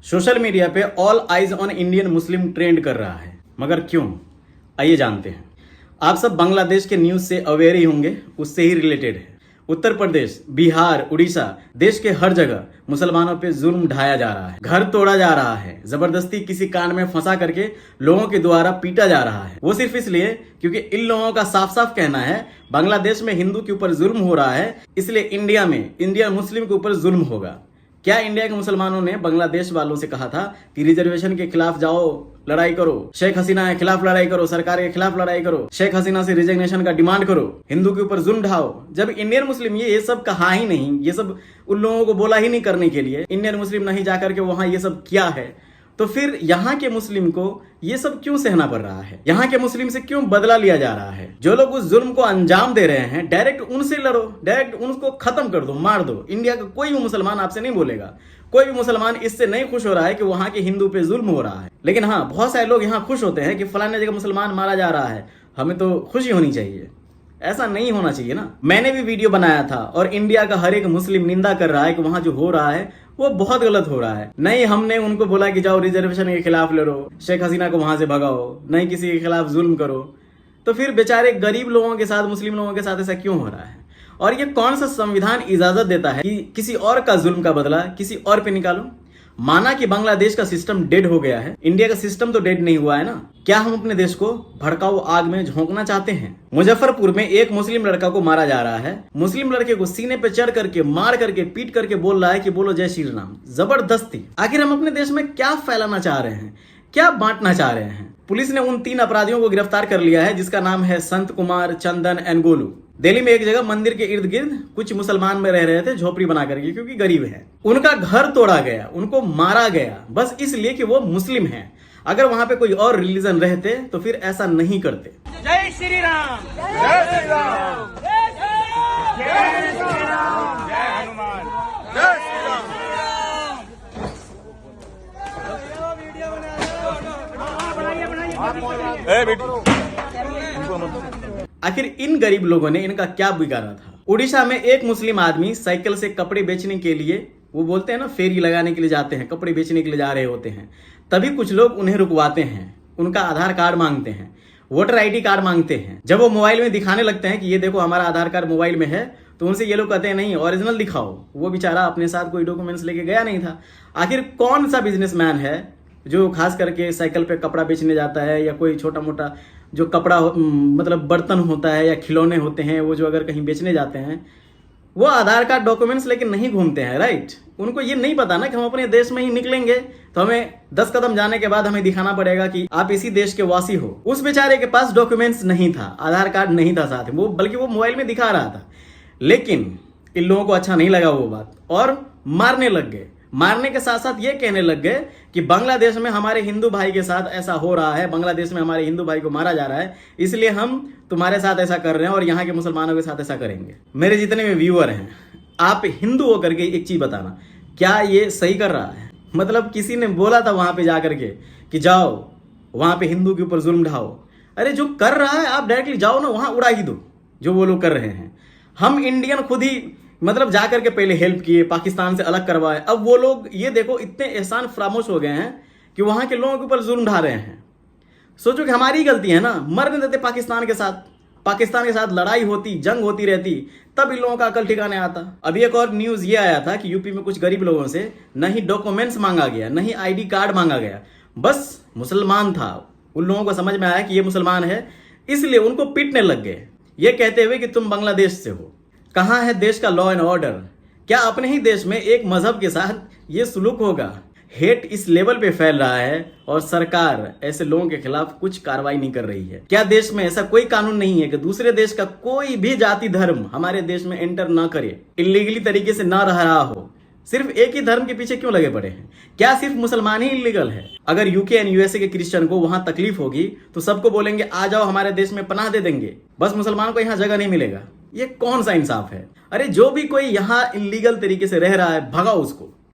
Social media पे all eyes on Indian Muslim trend कर रहा है, मगर क्यों? आइए जानते हैं। आप सब बांग्लादेश के न्यूज से अवेयर ही होंगे, उससे ही रिलेटेड है। उत्तर प्रदेश, बिहार, उड़ीसा, देश के हर जगह मुसलमानों पे जुल्म ढाया जा रहा है, घर तोड़ा जा रहा है, जबरदस्ती किसी कांड में फंसा करके लोगों के द्वारा पीटा जा रहा है। वो सिर्फ इसलिए क्योंकि इन लोगों का साफ साफ कहना है बांग्लादेश में हिंदू के ऊपर जुल्म हो रहा है, इसलिए इंडिया में इंडियन मुस्लिम के ऊपर जुल्म होगा। क्या इंडिया के मुसलमानों ने बांग्लादेश वालों से कहा था कि रिजर्वेशन के खिलाफ जाओ, लड़ाई करो, शेख हसीना के खिलाफ लड़ाई करो, सरकार के खिलाफ लड़ाई करो, शेख हसीना से रिजर्वेशन का डिमांड करो, हिंदू के ऊपर जुल्म ढाओ? जब इंडियन मुस्लिम ये सब कहा ही नहीं, ये सब उन लोगों को बोला ही नहीं करने के लिए, इंडियन मुस्लिम नहीं जाकर के वहां ये सब किया है, तो फिर यहाँ के मुस्लिम को ये सब क्यों सहना पड़ रहा है? यहाँ के मुस्लिम से क्यों बदला लिया जा रहा है? जो लोग उस जुल्म को अंजाम दे रहे हैं, डायरेक्ट उनसे लड़ो, डायरेक्ट उनको खत्म कर दो, मार दो। इंडिया का कोई भी मुसलमान आपसे नहीं बोलेगा, कोई भी मुसलमान इससे नहीं खुश हो रहा है कि वहां के हिंदू पे जुल्म हो रहा है। लेकिन हाँ, बहुत सारे लोग यहाँ खुश होते हैं कि फलाने जगह मुसलमान मारा जा रहा है, हमें तो खुशी होनी चाहिए। ऐसा नहीं होना चाहिए ना। मैंने भी वीडियो बनाया था और इंडिया का हर एक मुस्लिम निंदा कर रहा है कि वहां जो हो रहा है वो बहुत गलत हो रहा है। नहीं हमने उनको बोला कि जाओ रिजर्वेशन के खिलाफ लड़ो, शेख हसीना को वहां से भगाओ, नहीं किसी के खिलाफ जुल्म करो। तो फिर बेचारे गरीब लोगों के साथ, मुस्लिम लोगों के साथ ऐसा क्यों हो रहा है? और ये कौन सा संविधान इजाजत देता है कि किसी और का जुल्म का बदला किसी और पे निकालो? माना कि बांग्लादेश का सिस्टम डेड हो गया है, इंडिया का सिस्टम तो डेड नहीं हुआ है ना। क्या हम अपने देश को भड़काऊ आग में झोंकना चाहते हैं? मुजफ्फरपुर में एक मुस्लिम लड़का को मारा जा रहा है। मुस्लिम लड़के को सीने पे चढ़ करके, मार करके, पीट करके बोल रहा है कि बोलो जय श्री राम। जबरदस्ती। आखिर हम अपने देश में क्या फैलाना चाह रहे हैं, क्या बांटना चाह रहे हैं? पुलिस ने उन 3 अपराधियों को गिरफ्तार कर लिया है, जिसका नाम है संत कुमार, चंदन एंड गोलू। दिल्ली में एक जगह मंदिर के इर्द गिर्द कुछ मुसलमान में रह रहे थे, झोपड़ी बना करके, क्योंकि गरीब है। उनका घर तोड़ा गया, उनको मारा गया, बस इसलिए कि वो मुस्लिम हैं। अगर वहां पे कोई और रिलीजन रहते तो फिर ऐसा नहीं करते। जय श्री राम, जय श्री राम, जय श्री राम, जय हनुमान, जय श्री राम। आखिर इन गरीब लोगों ने इनका क्या बिगाड़ा था? उड़ीसा में एक मुस्लिम आदमी साइकिल से कपड़े बेचने के लिए, वो बोलते हैं ना, फेरी लगाने के लिए जाते हैं, कपड़े बेचने के लिए जा रहे होते हैं, तभी कुछ लोग उन्हें रुकवाते हैं, उनका आधार कार्ड मांगते हैं, वोटर आईडी कार्ड मांगते हैं। जब वो मोबाइल में दिखाने लगते हैं कि ये देखो हमारा आधार कार्ड मोबाइल में है, तो उनसे ये लोग कहते हैं नहीं, ओरिजिनल दिखाओ। वो बेचारा अपने साथ कोई डॉक्यूमेंट्स लेके गया नहीं था। आखिर कौन सा बिजनेसमैन है जो खास करके साइकिल पे कपड़ा बेचने जाता है, या कोई छोटा मोटा जो कपड़ा मतलब बर्तन होता है या खिलौने होते हैं, वो जो अगर कहीं बेचने जाते हैं, वो आधार कार्ड डॉक्यूमेंट्स लेके नहीं घूमते हैं, राइट? उनको ये नहीं पता ना कि हम अपने देश में ही निकलेंगे तो हमें 10 कदम जाने के बाद हमें दिखाना पड़ेगा कि आप इसी देश के वासी हो। उस बेचारे के पास डॉक्यूमेंट्स नहीं था, आधार कार्ड नहीं था साथ में, वो बल्कि वो मोबाइल में दिखा रहा था। लेकिन इन लोगों को अच्छा नहीं लगा वो बात, और मारने लग गए। मारने के साथ साथ ये कहने लग गए कि बांग्लादेश में हमारे हिंदू भाई के साथ ऐसा हो रहा है, बांग्लादेश में हमारे हिंदू भाई को मारा जा रहा है, इसलिए हम तुम्हारे साथ ऐसा कर रहे हैं और यहाँ के मुसलमानों के साथ ऐसा करेंगे। मेरे जितने भी व्यूअर हैं, आप हिंदू होकर के एक चीज बताना, क्या ये सही कर रहा है? मतलब किसी ने बोला था वहां पे जाकर के कि जाओ वहां पे हिंदू के ऊपर जुल्म ढाओ। अरे जो कर रहा है आप डायरेक्टली जाओ ना, वहां उड़ा ही दो जो वो लोग कर रहे हैं। हम इंडियन खुद ही मतलब जाकर के पहले हेल्प किए, पाकिस्तान से अलग करवाए, अब वो लोग ये देखो इतने एहसान फरामोश हो गए हैं कि वहां के लोगों के ऊपर जुल्म ढा रहे हैं। सोचो कि हमारी गलती है ना, मरने देते पाकिस्तान के साथ, पाकिस्तान के साथ लड़ाई होती, जंग होती रहती, तब इन लोगों का अकल ठिकाने आता। अभी एक और न्यूज ये आया था कि यूपी में कुछ गरीब लोगों से नहीं डॉक्यूमेंट्स मांगा गया, नहीं आईडी कार्ड मांगा गया, बस मुसलमान था। उन लोगों को समझ में आया कि ये मुसलमान है, इसलिए उनको पीटने लग गए, ये कहते हुए कि तुम बांग्लादेश से हो। कहाँ है देश का लॉ एंड ऑर्डर? क्या अपने ही देश में एक मजहब के साथ ये सुलूक होगा? हेट इस लेवल पे फैल रहा है और सरकार ऐसे लोगों के खिलाफ कुछ कार्रवाई नहीं कर रही है। क्या देश में ऐसा कोई कानून नहीं है कि दूसरे देश का कोई भी जाति धर्म हमारे देश में एंटर ना करे, इलीगली तरीके से ना रह रहा हो? सिर्फ एक ही धर्म के पीछे क्यों लगे पड़े हैं? क्या सिर्फ मुसलमान ही इलीगल है? अगर यूके एंड यूएसए के क्रिश्चियन को वहां तकलीफ होगी तो सबको बोलेंगे आ जाओ हमारे देश में, पनाह दे देंगे, बस मुसलमान को यहाँ जगह नहीं मिलेगा। ये कौन सा इंसाफ है? अरे जो भी कोई यहाँ इलीगल तरीके से रह रहा है, भगाओ उसको।